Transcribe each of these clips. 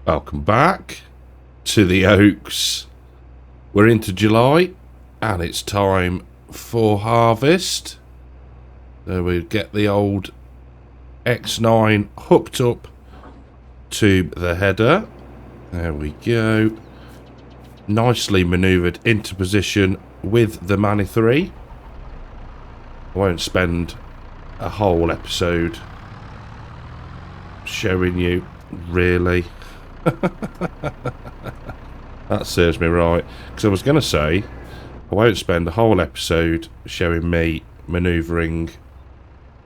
Welcome back to the Oaks. We're into July and it's time for harvest. So we get the old X9 hooked up to the header. There we go. Nicely manoeuvred into position with the Mani 3. I won't spend a whole episode showing you, really. That serves me right, because I was going to say I won't spend a whole episode showing me manoeuvring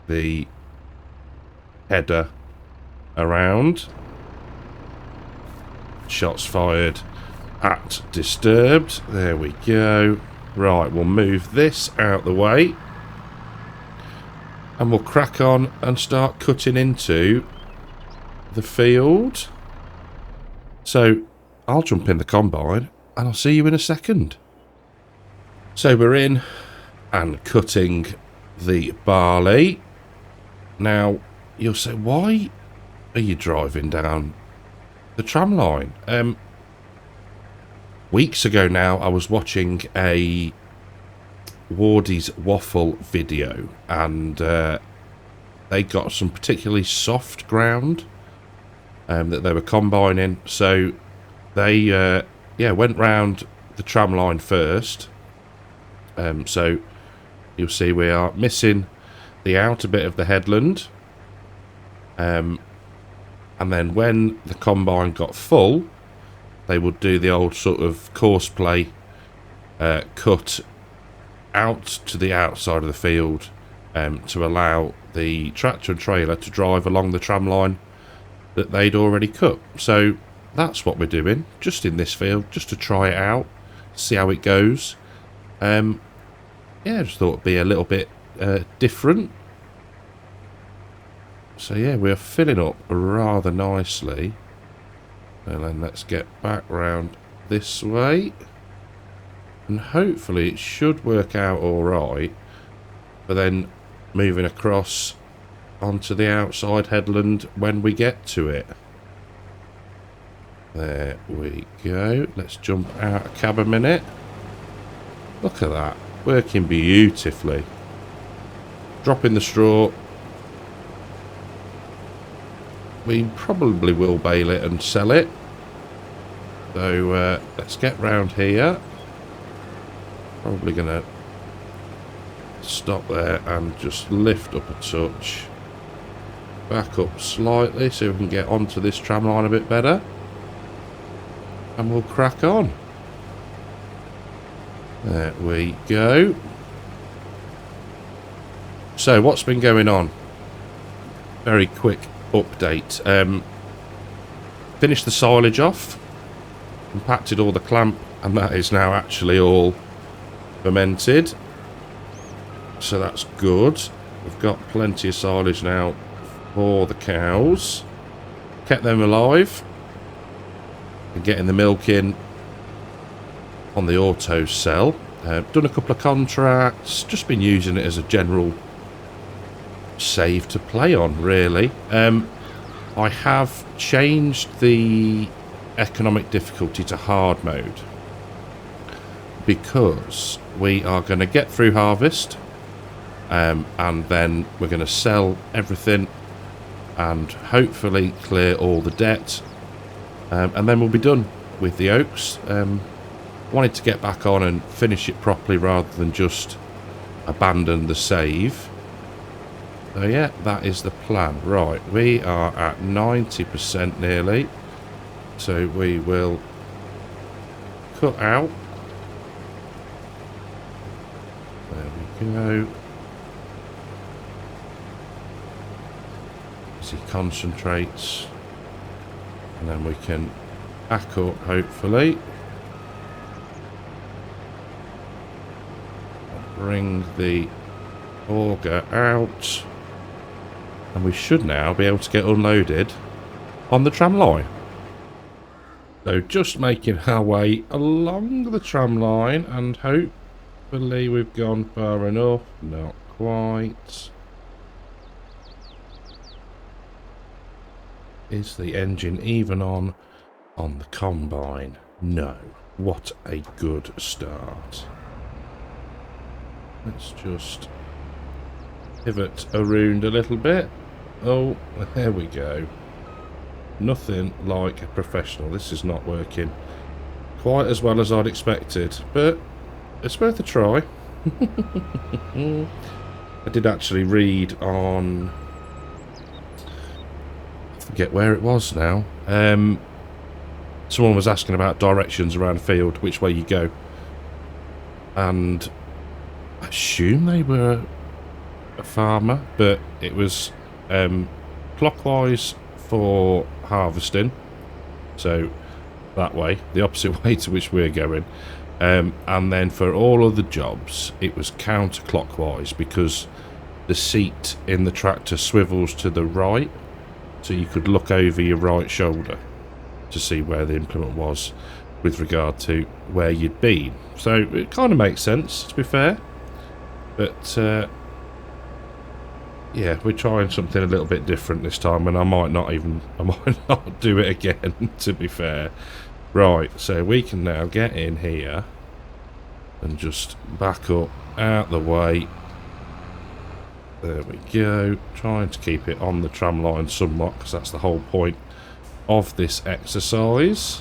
the header around. Shots fired at disturbed. There we go. Right, we'll move this out the way and we'll crack on and start cutting into the field. So I'll jump in the combine and I'll see you in a second. So we're in and cutting the barley. Now you'll say, why are you driving down the tram line? Weeks ago now I was watching a Wardy's waffle video and they got some particularly soft ground that they were combining, so they went round the tram line first. So you'll see we are missing the outer bit of the headland, and then when the combine got full they would do the old sort of course play cut out to the outside of the field to allow the tractor and trailer to drive along the tram line that they'd already cut. So that's what we're doing, just in this field, just to try it out, see how it goes. Yeah, I just thought it'd be a little bit different. So yeah, we're filling up rather nicely. And then let's get back round this way. And hopefully it should work out alright. But then moving across onto the outside headland when we get to it. There we go. Let's jump out a cab a minute. Look at that. Working beautifully. Dropping the straw. We probably will bale it and sell it. So let's get round here. Probably going to stop there and just lift up a touch. Back up slightly so we can get onto this tram line a bit better. And we'll crack on. There we go. So what's been going on? Very quick update. Finished the silage off, compacted all the clamp, and that is now actually all fermented, so that's good. We've got plenty of silage now for the cows, kept them alive, and getting the milk in on the auto cell. Done a couple of contracts, just been using it as a general save to play on, really. I have changed the economic difficulty to hard mode because we are going to get through harvest, and then we're going to sell everything and hopefully clear all the debt, and then we'll be done with the Oaks. Wanted to get back on and finish it properly rather than just abandon the save. So yeah, that is the plan. Right, we are at 90% nearly. So we will cut out. There we go. As he concentrates. And then we can back up, hopefully. Bring the auger out. And we should now be able to get unloaded on the tram line. So just making our way along the tram line, and hopefully we've gone far enough. Not quite. Is the engine even on? on the combine. No. What a good start. Let's just pivot around a little bit. Oh, there we go. Nothing like a professional. This is not working quite as well as I'd expected, but it's worth a try. I did actually read on... I forget where it was now. Someone was asking about directions around the field, which way you go. And I assume they were a farmer, but it was clockwise for harvesting. So that way, the opposite way to which we're going. And then for all other jobs, it was counterclockwise because the seat in the tractor swivels to the right, so you could look over your right shoulder to see where the implement was with regard to where you'd been. So it kind of makes sense, to be fair. But yeah, we're trying something a little bit different this time, and I might not do it again, to be fair. Right, so we can now get in here and just back up out the way. There we go. Trying to keep it on the tram line somewhat, because that's the whole point of this exercise.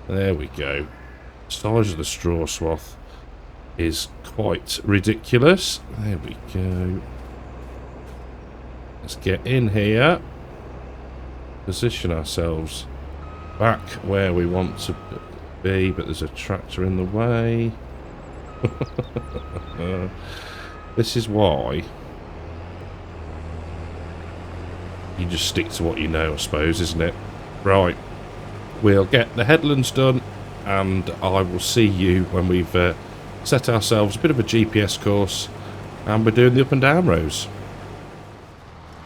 There we go. The size of the straw swath is quite ridiculous. There we go. Let's get in here. Position ourselves back where we want to be, but there's a tractor in the way. This is why you just stick to what you know, I suppose, isn't it? Right, we'll get the headlands done, and I will see you when we've set ourselves a bit of a GPS course and we're doing the up and down rows.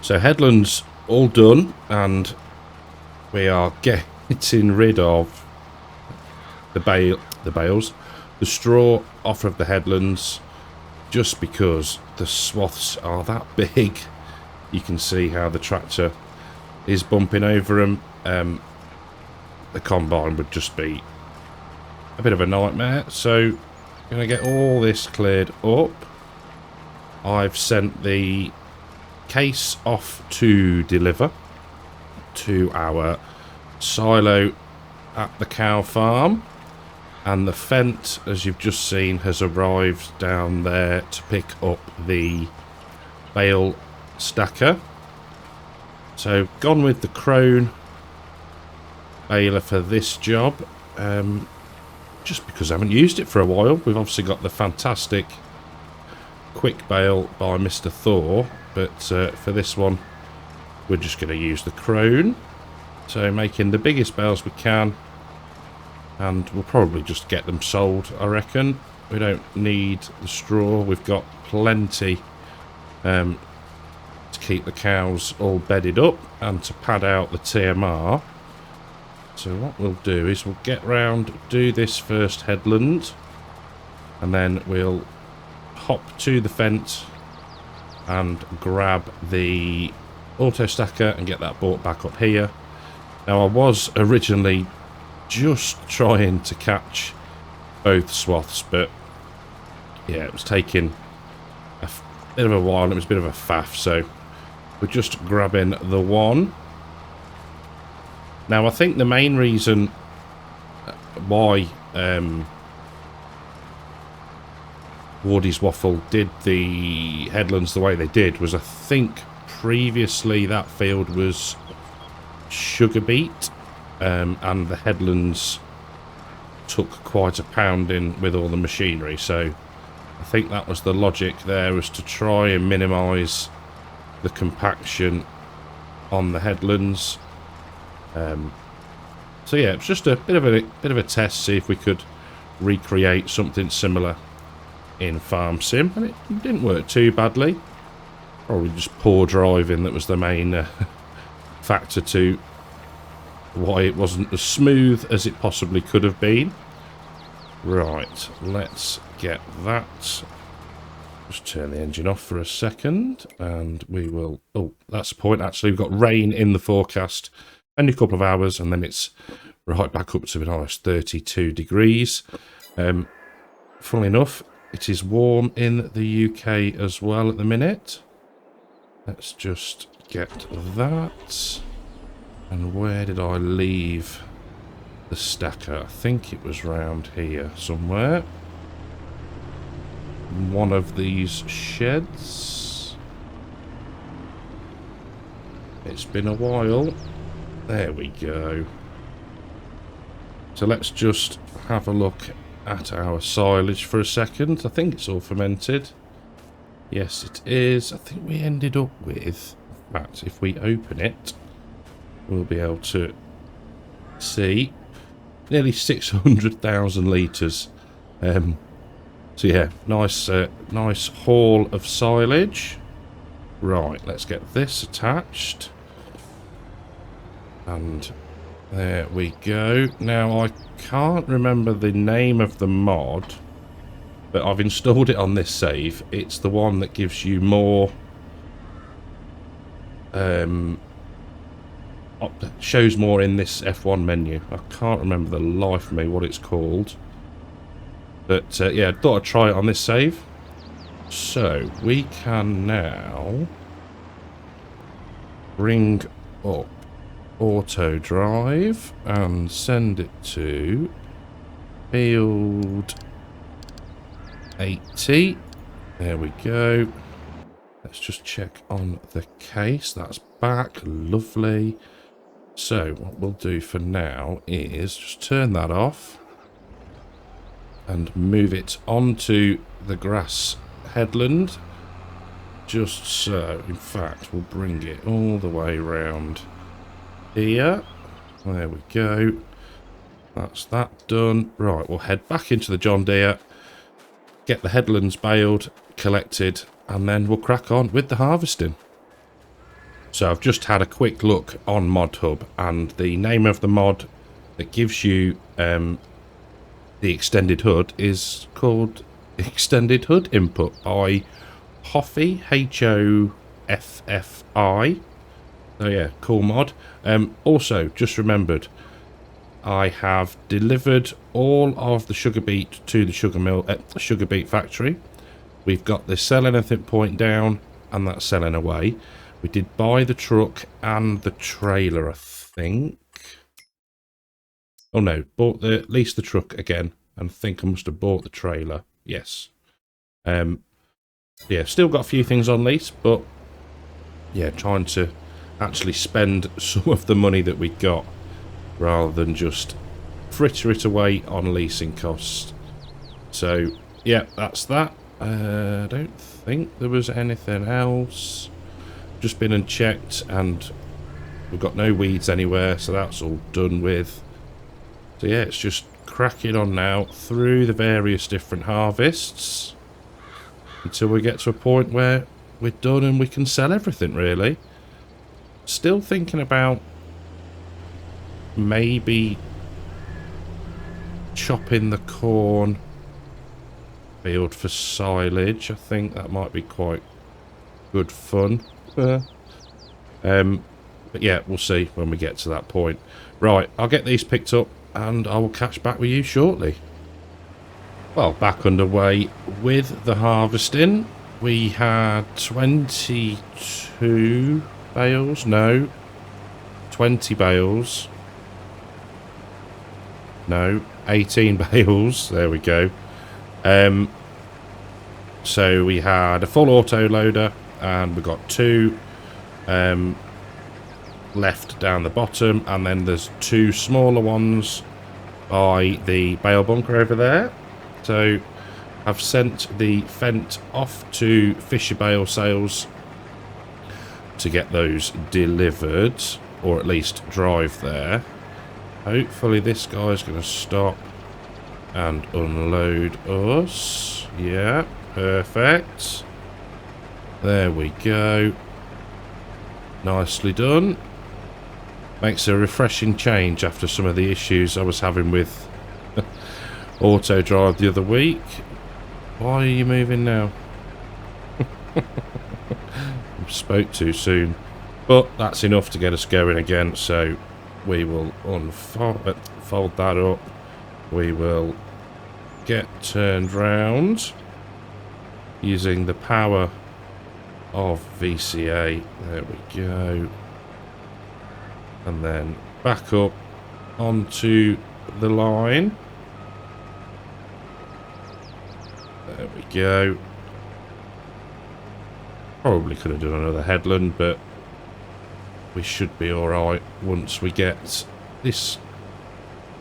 So headlands all done, and we are getting rid of the straw off of the headlands, just because the swaths are that big. You can see how the tractor is bumping over them. The combine would just be a bit of a nightmare. So going to get all this cleared up. I've sent the case off to deliver to our silo at the cow farm, and the Fent, as you've just seen, has arrived down there to pick up the bale stacker. So gone with the Crone baler for this job, just because I haven't used it for a while. We've obviously got the fantastic quick bale by Mr. Thor, but for this one we're just going to use the Crone. So making the biggest bales we can, and we'll probably just get them sold, I reckon. We don't need the straw. We've got plenty to keep the cows all bedded up and to pad out the TMR. So what we'll do is we'll get round, do this first headland, and then we'll hop to the fence and grab the auto stacker and get that brought back up here. Now, I was originally just trying to catch both swaths, but yeah, it was taking a bit of a while and it was a bit of a faff, so we're just grabbing the one. Now, I think the main reason why Wardy's Waffle did the headlands the way they did was, I think previously that field was sugar beet, and the headlands took quite a pounding with all the machinery, so I think that was the logic there, was to try and minimise the compaction on the headlands. So yeah, it's just a bit of a test, see if we could recreate something similar in Farm Sim, and it didn't work too badly. Probably just poor driving that was the main factor to why it wasn't as smooth as it possibly could have been. Right, let's get that. Just turn the engine off for a second, and we will... Oh, that's the point, actually. We've got rain in the forecast only a couple of hours, and then it's right back up to a nice 32 degrees. Funnily enough, it is warm in the UK as well at the minute. Let's just get that. And where did I leave the stacker? I think it was round here somewhere. One of these sheds. It's been a while. There we go. So let's just have a look at our silage for a second. I think it's all fermented. Yes, it is. I think we ended up with, in fact, if we open it, we'll be able to see nearly 600,000 litres. So yeah, nice haul of silage. Right, let's get this attached. And there we go. Now, I can't remember the name of the mod, but I've installed it on this save. It's the one that gives you more... shows more in this F1 menu. I can't remember the life of me what it's called. But yeah, I thought I'd try it on this save. So, we can now bring up auto drive and send it to field 80. There we go. Let's just check on the case. That's back. Lovely. So what we'll do for now is just turn that off and move it onto the grass headland. Just so. In fact, we'll bring it all the way around here. There we go. That's that done. Right, we'll head back into the John Deere, get the headlands baled, collected, and then we'll crack on with the harvesting. So I've just had a quick look on ModHub, and the name of the mod that gives you the extended hood is called Extended Hood Input by Hoffy, Hoffi. So yeah, cool mod. Also, just remembered, I have delivered all of the sugar beet to the sugar beet factory. We've got the sell anything point down, and that's selling away. We did buy the truck and the trailer, I think. Oh no, leased the truck again, and I think I must have bought the trailer. Yes. Yeah, still got a few things on lease, but yeah, trying to actually spend some of the money that we got rather than just fritter it away on leasing costs. So yeah, that's that. I don't think there was anything else. Just been and checked, and we've got no weeds anywhere, so that's all done with. So yeah, it's just cracking on now through the various different harvests until we get to a point where we're done and we can sell everything, really. Still thinking about maybe chopping the corn field for silage. I think that might be quite good fun. But yeah, we'll see when we get to that point. Right, I'll get these picked up and I will catch back with you shortly. Well, back underway with the harvesting. We had 22 bales, no, 20 bales, no, 18 bales, there we go. So we had a full auto loader, and we've got two left down the bottom, and then there's two smaller ones by the bale bunker over there. So I've sent the Fent off to Fisher Bale Sales to get those delivered, or at least drive there. Hopefully this guy's going to stop and unload us. Yeah, perfect. There we go. Nicely done. Makes a refreshing change after some of the issues I was having with auto drive the other week. Why are you moving now? Spoke too soon. But that's enough to get us going again, so We will unfold fold that up. We will get turned round using the power of VCA. There we go. And then back up onto the line. There we go. Probably could have done another headland, but we should be alright once we get this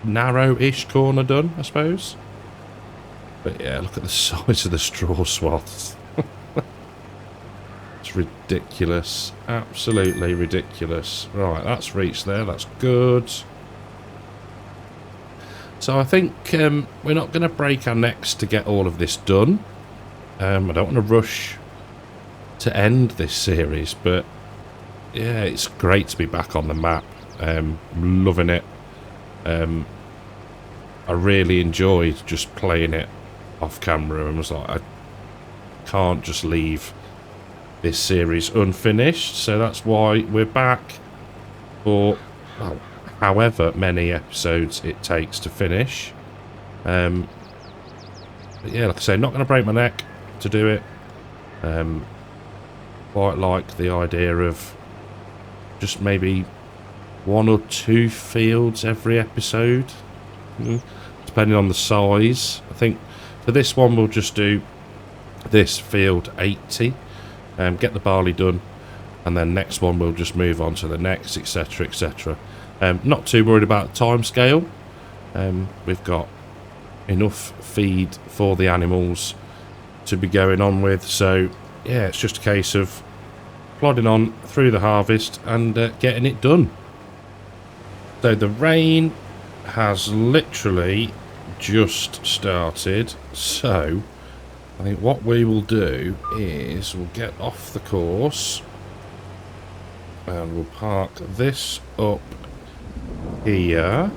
narrow-ish corner done, I suppose. But yeah, look at the size of the straw swaths. It's ridiculous. Absolutely ridiculous. Right, that's reached there. That's good. So I think we're not going to break our necks to get all of this done. I don't want to rush to end this series, but yeah, it's great to be back on the map. Loving it. I really enjoyed just playing it off camera and was like, I can't just leave this series unfinished, so that's why we're back for, well, however many episodes it takes to finish. But yeah, like I say, not going to break my neck to do it. Quite like the idea of just maybe 1 or 2 fields every episode, depending on the size. I think for this one we'll just do this field 80, get the barley done, and then next one we'll just move on to the next, etc, etc. Not too worried about the time scale. We've got enough feed for the animals to be going on with, so yeah, it's just a case of plodding on through the harvest and getting it done. So the rain has literally just started, so I think what we will do is we'll get off the course and we'll park this up here,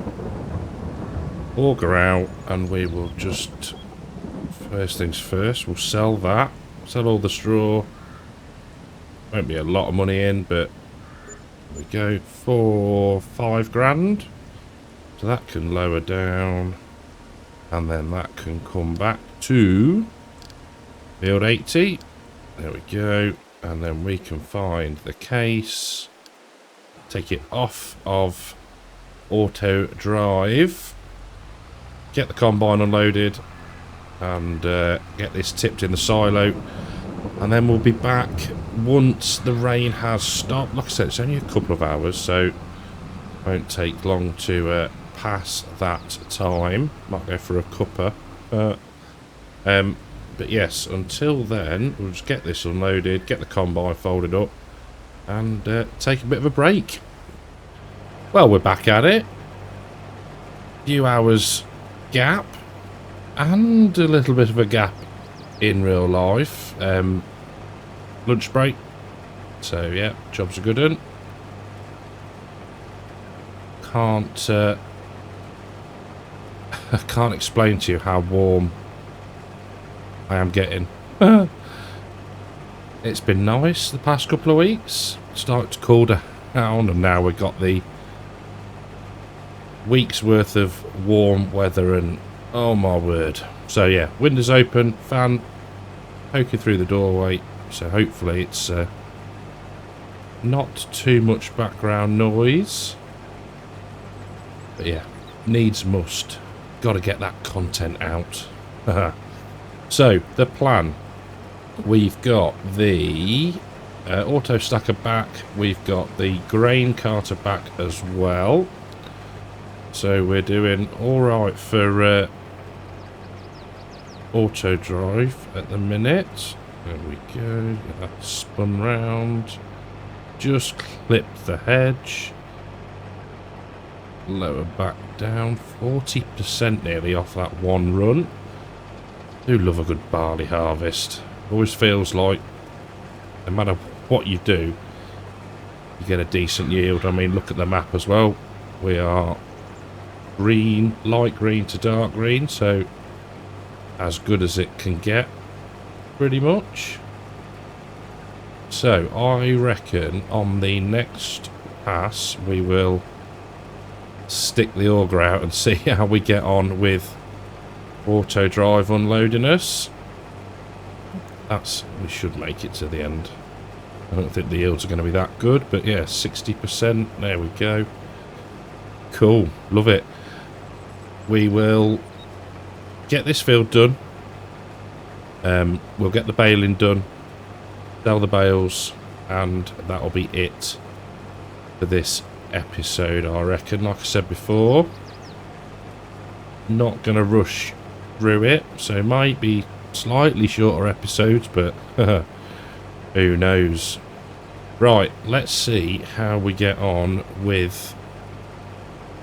auger out, and we will just, first things first, we'll sell that, sell all the straw. Won't be a lot of money in, but we go for 5 grand. So that can lower down, and then that can come back to field 80. There we go. And then we can find the case, take it off of auto drive, get the combine unloaded, and get this tipped in the silo. And then we'll be back once the rain has stopped. Like I said, it's only a couple of hours, so it won't take long to pass that time. Might go for a cuppa. But yes, until then, we'll just get this unloaded, get the combine folded up, and take a bit of a break. Well, we're back at it. Few hours gap, and a little bit of a gap in real life. Lunch break. So yeah, job's a good one. I can't explain to you how warm I am getting. It's been nice the past couple of weeks. Started to cool down, and now we've got the week's worth of warm weather, and oh my word. So yeah, windows open, fan poking through the doorway, so hopefully it's not too much background noise. But yeah, needs must. Got to get that content out. So the plan, we've got the auto stacker back, we've got the grain carter back as well, so we're doing all right for auto drive at the minute. There we go, get that spun round, just clipped the hedge, lower back down, 40% nearly off that one run. Do love a good barley harvest. Always feels like no matter what you do, you get a decent yield. I mean, look at the map as well. We are green, light green to dark green, so as good as it can get, pretty much. So I reckon on the next pass we will stick the auger out and see how we get on with auto drive unloading us. We should make it to the end. I don't think the yields are going to be that good, but yeah, 60%. There we go. Cool. Love it. We will get this field done. We'll get the baling done, sell the bales, and that'll be it for this episode, I reckon. Like I said before, not going to rush through it, so it might be slightly shorter episodes, but who knows. Right, let's see how we get on with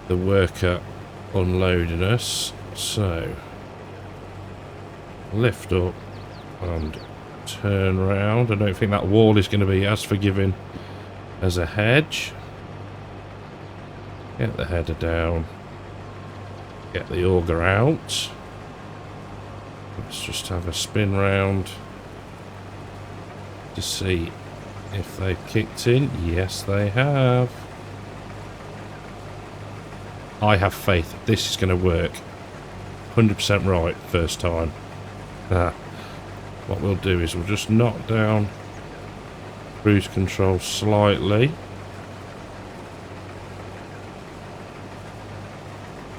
the worker unloading us. So lift up and turn round. I don't think that wall is going to be as forgiving as a hedge. Get the header down, get the auger out. Let's just have a spin round to see if they've kicked in. Yes, they have. I have faith this is going to work. 100% right first time. What we'll do is we'll just knock down cruise control slightly,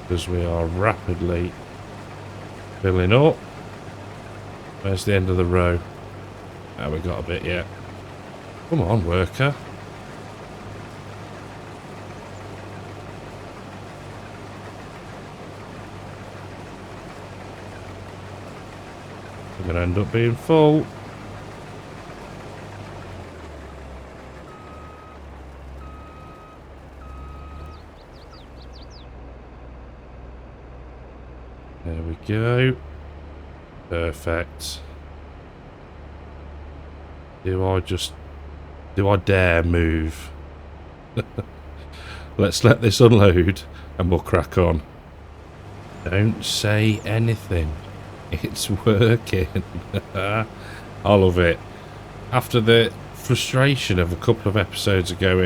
because we are rapidly filling up. Where's the end of the row? Oh, we got a bit yet. Come on, worker. We're going to end up being full. There we go. Perfect. Do I dare move? Let's let this unload and we'll crack on. Don't say anything. It's working. I love it. After the frustration of a couple of episodes ago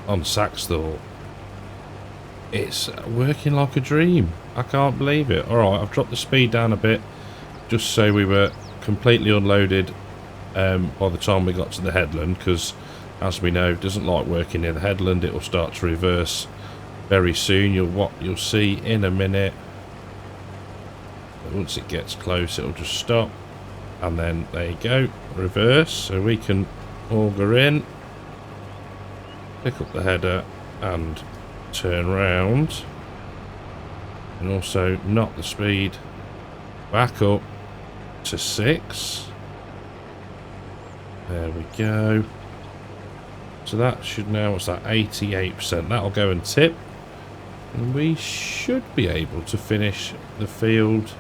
on Saxthorpe, it's working like a dream. I can't believe it. Alright, I've dropped the speed down a bit just so we were completely unloaded by the time we got to the headland, because as we know, it doesn't like working near the headland. It will start to reverse very soon. What you'll see in a minute, once it gets close, it'll just stop, and then there you go, reverse. So we can auger in, pick up the header and turn round, and also knock the speed back up to 6. There we go. So that should now, what's that, 88%. That'll go and tip, and we should be able to finish the field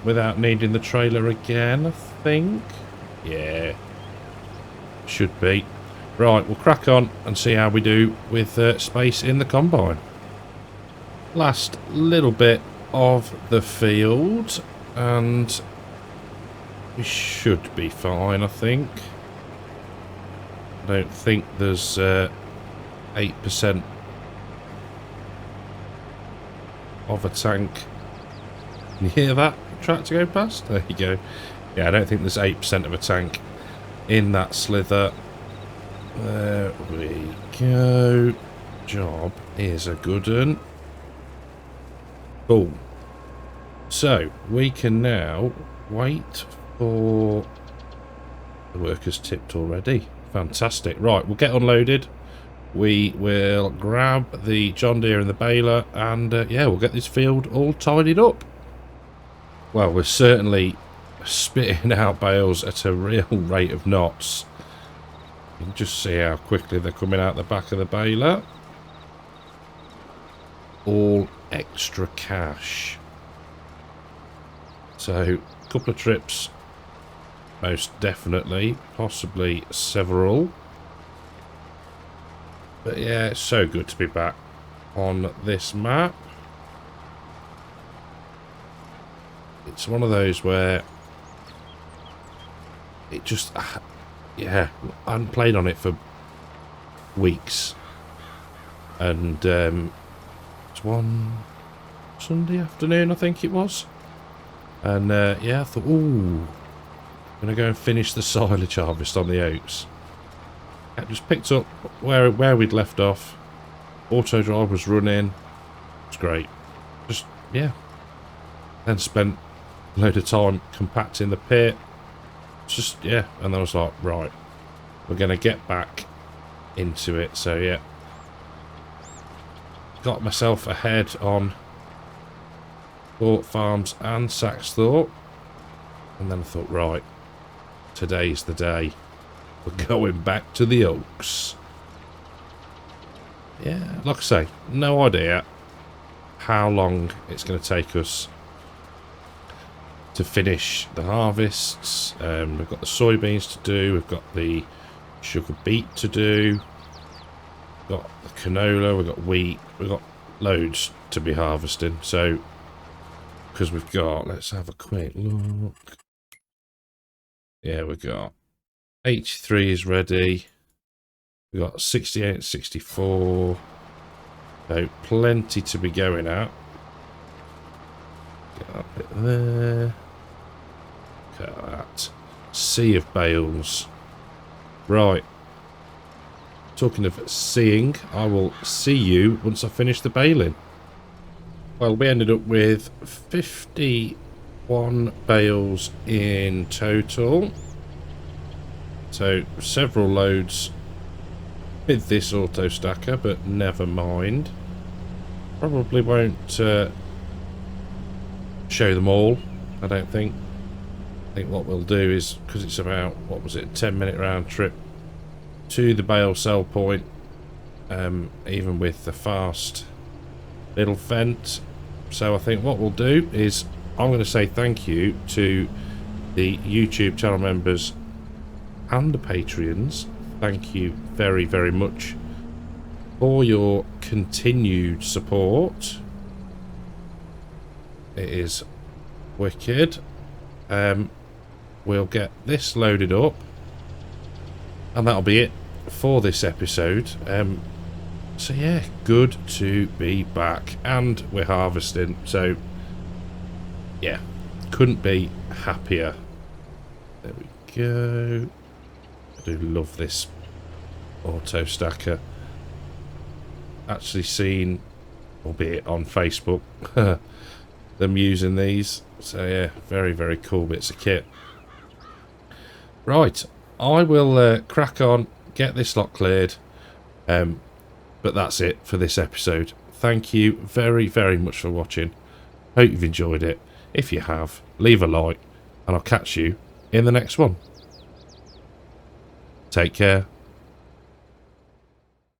without needing the trailer again, I think. Yeah, should be. Right, we'll crack on and see how we do with space in the combine. Last little bit of the field, and we should be fine, I think. I don't think there's 8% of a tank. Can you hear that tractor go past? There you go. Yeah, I don't think there's 8% of a tank in that slither. There we go. Job is a good one. Cool. So we can now wait for the workers tipped already. Fantastic. Right, we'll get unloaded. We will grab the John Deere and the baler, and yeah, we'll get this field all tidied up. Well, we're certainly spitting out bales at a real rate of knots. You can just see how quickly they're coming out the back of the baler. All extra cash. So, a couple of trips, most definitely, possibly several. But yeah, it's so good to be back on this map. It's one of those where it just, yeah, I hadn't played on it for weeks. And it's one Sunday afternoon, I think it was. And yeah, I thought, ooh, I'm going to go and finish the silage harvest on the oats. I just picked up where we'd left off. Auto drive was running. It's great. Just, yeah. Then spent a load of time compacting the pit. Just, yeah. And I was like, right, we're going to get back into it. So, yeah. Got myself ahead on Thorpe Farms and Saxthorpe. And then I thought, right, today's the day. We're going back to the Oaks. Yeah, like I say, no idea how long it's going to take us to finish the harvests. We've got the soybeans to do, we've got the sugar beet to do, we've got the canola, we've got wheat, we've got loads to be harvesting. So, because we've got, let's have a quick look. Yeah, we've got 83 is ready. We've got 68 and 64. So plenty to be going at. Get that bit there. Look at that. Sea of bales. Right. Talking of seeing, I will see you once I finish the baling. Well, we ended up with 51 bales in total. So several loads with this auto stacker, but never mind. Probably won't show them all, I don't think. I think what we'll do is, because it's about, what was it, 10-minute round trip to the bale sell point, even with the fast little vent. So I think what we'll do is, I'm going to say thank you to the YouTube channel members and the Patreons. Thank you very, very much for your continued support. It is wicked. We'll get this loaded up, and that'll be it for this episode. So yeah, good to be back, and we're harvesting. So yeah, couldn't be happier. There we go. I do love this auto stacker. Actually seen, albeit on Facebook, them using these. So yeah, very, very cool bits of kit. Right, I will crack on, get this lot cleared. But that's it for this episode. Thank you very, very much for watching. Hope you've enjoyed it. If you have, leave a like, and I'll catch you in the next one. Take care.